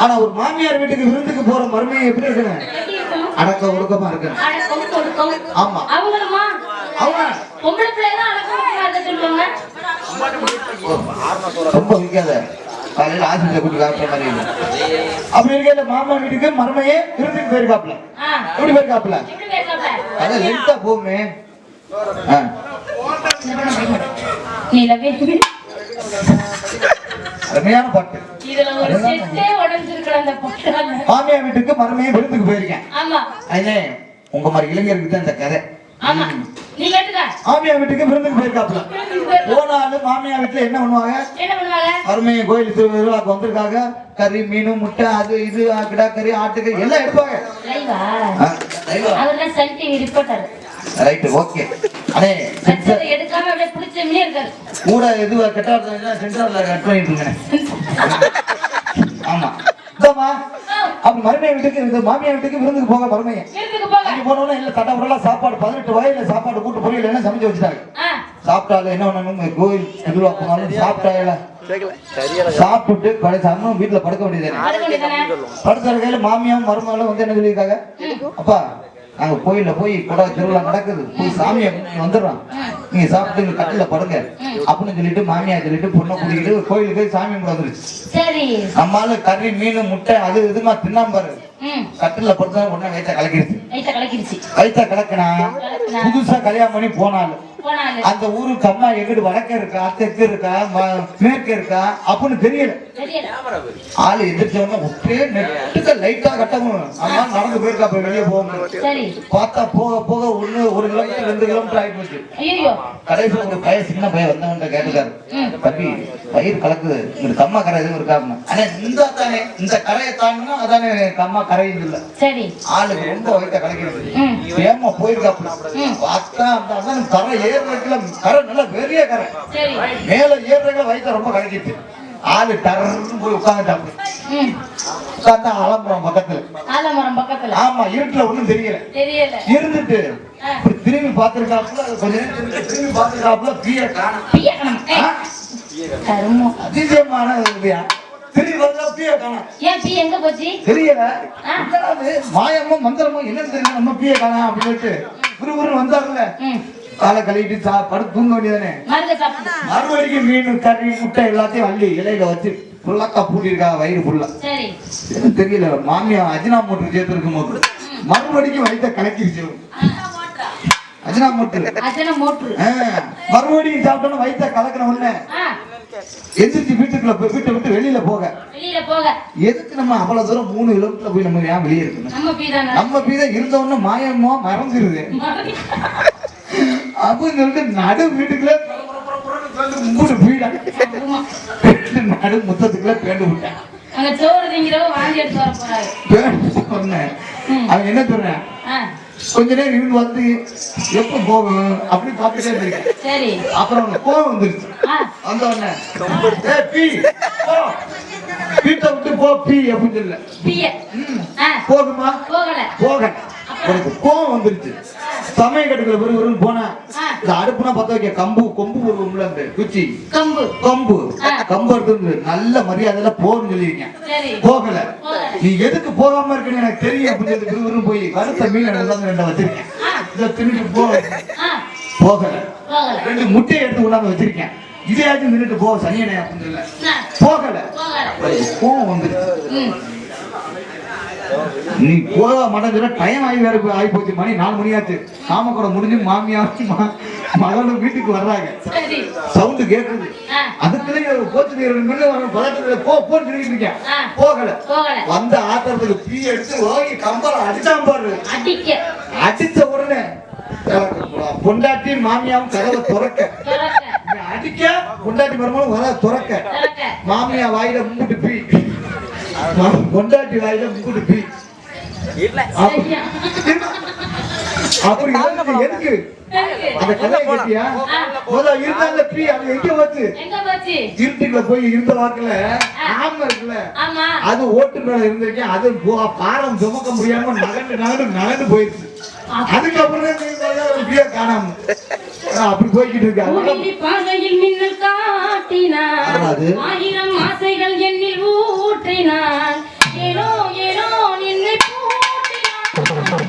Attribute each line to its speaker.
Speaker 1: ஆனா ஒரு மாமியார் வீட்டுக்கு விருந்துக்கு போற மருமையை எப்படி இருக்கணும்? அடக்க ஒடுக்கமா இருக்கணும். ஆமா அவங்க
Speaker 2: பொம்பளை பிள்ளைங்க அடக்க சொல்லுவாங்க.
Speaker 1: ரொம்ப விக்காத காலையில ஆசிரியர் கூட்டி காட்டுற மாதிரி அப்படி இருக்க மாமா வீட்டுக்கு மருமையே விருந்துக்கு போயிருக்காப்ல. எப்படி போயிருக்காப்ல? அதான் லென்த்தா போமே. அருமையான பாட்டு. மாமியா வீட்டுக்கு மருமையை விருந்துக்கு போயிருக்கேன். உங்க மாதிரி இளைஞருக்கு தான் இந்த கதை. மாமியா வீட்டுக்கு விருந்துக்கு போயிருக்காப்ல. போனாலும் மாமியா வீட்டுல என்ன பண்ணுவாங்க? மருமையை கோயில் திருவிழாக்கு வந்திருக்காங்க. கறி மீன் முட்டை அது இது கிடா கறி ஆட்டுக்கறி எல்லாம் எடுப்பாங்க. Right okay. அடே
Speaker 2: எடுக்காம அப்படியே புடிச்சமே இருக்காரு.
Speaker 1: கூட எதுவா கட்டார்ல சென்டர்ல கட் பண்ணிட்டு இருக்கேன். ஆமா. இதமா அப்ப மருமையை வீட்டுக்கு இந்த மாமியா வீட்டுக்கு விருந்துக்கு போக மருமையை. அங்க போனோம்னா இல்ல தடவரலா சாப்பாடு 18 வயதுல சாப்பாடு கூட்டு பொரியல் என்ன சமைச்சு வச்சிட்டாங்க. சாப்பிட்டால என்ன பண்ணணும்? கோயில் திருவிழா போனாலும் சாப்பிட்டால சாப்பிட்டு கடைசாம வீட்டுல படுக்க வேண்டியதானே. படுக்கிற கையில மாமியாவும் மருமகளும் வந்து என்ன சொல்லியிருக்காங்க? அப்பா நாங்க கோயில்ல போய் கூட திருவிழா நடக்குது, போய் சாமியை வந்துடுறோம், நீங்க சாப்பிட்டு கட்டில படுங்க அப்படின்னு சொல்லிட்டு மாமியா சொல்லிட்டு பொண்ணை கூட்டிக்கிட்டு கோயிலுக்கு போய் சாமி கும்பிட வந்துருச்சு. நம்மளால கறி மீன் முட்டை அது இதுமா தின்னாம பாரு கட்டில படுத்தா உடனே வயிற்ற கலக்கிருச்சு. வயிற்ற கலக்கினா புதுசா கல்யாணம் பண்ணி போனாலும் அந்த ஊருக்கு அம்மா எங்கிட்டு வடக்க இருக்கா தெற்கு இருக்கா மேற்கு இருக்கா அப்படின்னு தெரியல. ஆளு எந்திரிச்சவங்க ஒரே நெட்டுக்க லைட்டா கட்டணும். அம்மா நடந்து போயிருக்கா போய் வெளியே போகணும். பார்த்தா போக போக 1 கிலோமீட்டர் 2 கிலோமீட்டர் ஆகி போச்சு. கடைசி ஒரு பையன் சின்ன பையன் வந்தவன்ட்ட கேட்டுக்காரு, தம்பி பயிர் கலக்குது இங்க கம்மா கரை எதுவும் இருக்காருன்னா, ஆனா இந்த கரையை தாண்டினா அதானே கம்மா கரையுது இல்ல. ஆளுக்கு ரொம்ப வயிற்ற கலக்கிறது ஏமா போயிருக்காப்புல. பார்த்தா அந்த கரை ஏறுறதுல கரை நல்ல பெரிய கரை, மேல ஏறுறதுல வயிற்ற ரொம்ப கலக்கிட்டு ஆளு டர்ன்னு போய் உட்காந்துட்டாங்க. உட்காந்தா ஆலமரம் பக்கத்துல. ஆமா இருட்டுல ஒண்ணும் தெரியல. இருந்துட்டு திரும்பி பாத்துருக்காப்புல, கொஞ்ச நேரம் திரும்பி பாத்துருக்காப்புல பீய காணோம். அதிசயமான திரும்பி வந்தா பீய காணோம்.
Speaker 2: ஏன் பீ எங்க போச்சு
Speaker 1: தெரியல. மாயமோ மந்திரமோ என்னன்னு தெரியல. நம்ம பீய காணோம் அப்படின்னு சொல்லிட்டு குருகுரு வந்தாருல்ல, காலை கழுவிட்டு படுத்து தூங்க வேண்டியதானே. மறுபடியும் மீன் கறி முட்டை எல்லாத்தையும் அள்ளி இலையில வச்சு புல்லாக்கா பூட்டிருக்கா வயிறு புல்லா. தெரியல மாமியா அஜினா மோட்டர் சேர்த்து இருக்கும் போது மறுபடியும் வயிற்ற கலக்கிருச்சு. அஜினா மோட்டர் மறுபடியும் சாப்பிட்டோம்னா வயிற்ற கலக்கின உடனே எந்திரிச்சு வீட்டுக்குள்ள வீட்டை விட்டு வெளியில போக எதுக்கு நம்ம அவ்வளவு தூரம் 3 கிலோமீட்டர் போய் நம்ம ஏன் வெளியே இருக்கணும்? நம்ம பீதா இருந்தவொன்னு மாயமோ மறந்துருது அப்படின்னு சொல்லிட்டு நடு வீட்டுக்குள்ள நடு முத்தத்துக்குள்ள பேண்டு விட்டேன். அவன் என்ன சொல்றேன், கொஞ்ச நேரம் இருந்து வந்து எப்ப போகும் அப்படின்னு பாத்துட்டே இருக்கேன். அப்புறம் கோவம் வந்துருச்சு. அந்த உடனே வீட்டை விட்டு போ பீ அப்படின்னு சொல்ல போகுமா போக கோவம் வந்துருச்சு. சமய கட்டுக்குள்ள வெறும் போனா இந்த அடுப்புனா பத்த வைக்க கொம்பு உள்ள அந்த குச்சி கம்பு எடுத்து நல்ல மரியாதையில போன்னு சொல்லியிருக்கேன். போகல. நீ எதுக்கு போகாம இருக்குன்னு எனக்கு தெரியும் அப்படின்னு சொல்லி போய் கருத்த மீன் வச்சிருக்கேன். இதை திரும்பி போகல. 2 முட்டையை எடுத்து கொண்டாந்து வச்சிருக்கேன். இதையாச்சும் நின்றுட்டு போ சனியனே அப்படின்னு சொல்ல போகல. கோவம் வந்துருச்சு. நீ போக மாட்டேங்கிற டைம் ஆகி போச்சு. மணி 4 மணியாச்சு. சாம கூட முடிஞ்சு மாமியா மகளும் வீட்டுக்கு வர்றாங்க. சவுண்டு கேட்குது. அதுக்குள்ளே போச்சு போன்னு சொல்லிட்டு இருக்கேன். போகல. வந்த ஆத்திரத்துக்கு பீ எடுத்து ஓகி கம்பளம் அடிச்சான் பாரு. அடிச்ச உடனே பொண்டாட்டி மாமியாவும் கதவை துறக்க அடிக்க, பொண்டாட்டி மருமகளும் கதவை துறக்க, மாமியா வாயில மும்பிட்டு பீ, பொண்டாட்டி வாயில மும்பிட்டு பீ. அப்படி எதுக்கு அந்த கதையை கேட்டியா? முதல்ல இருந்தாங்க பீ அது எங்க போச்சு? இருட்டுக்குள்ள போய் இருந்த வாக்குல ஆமா இருக்குல்ல, அது ஓட்டு மேல இருந்திருக்கேன். அது பாரம் சுமக்க முடியாம நகண்டு போயிடுச்சு. அதுக்கப்புறம் பீய காணாம அப்படி போய்கிட்டு இருக்காங்க.
Speaker 2: மின்னல் காட்டினார், 1000 ஆசைகள் என்னில் ஊற்றினார்.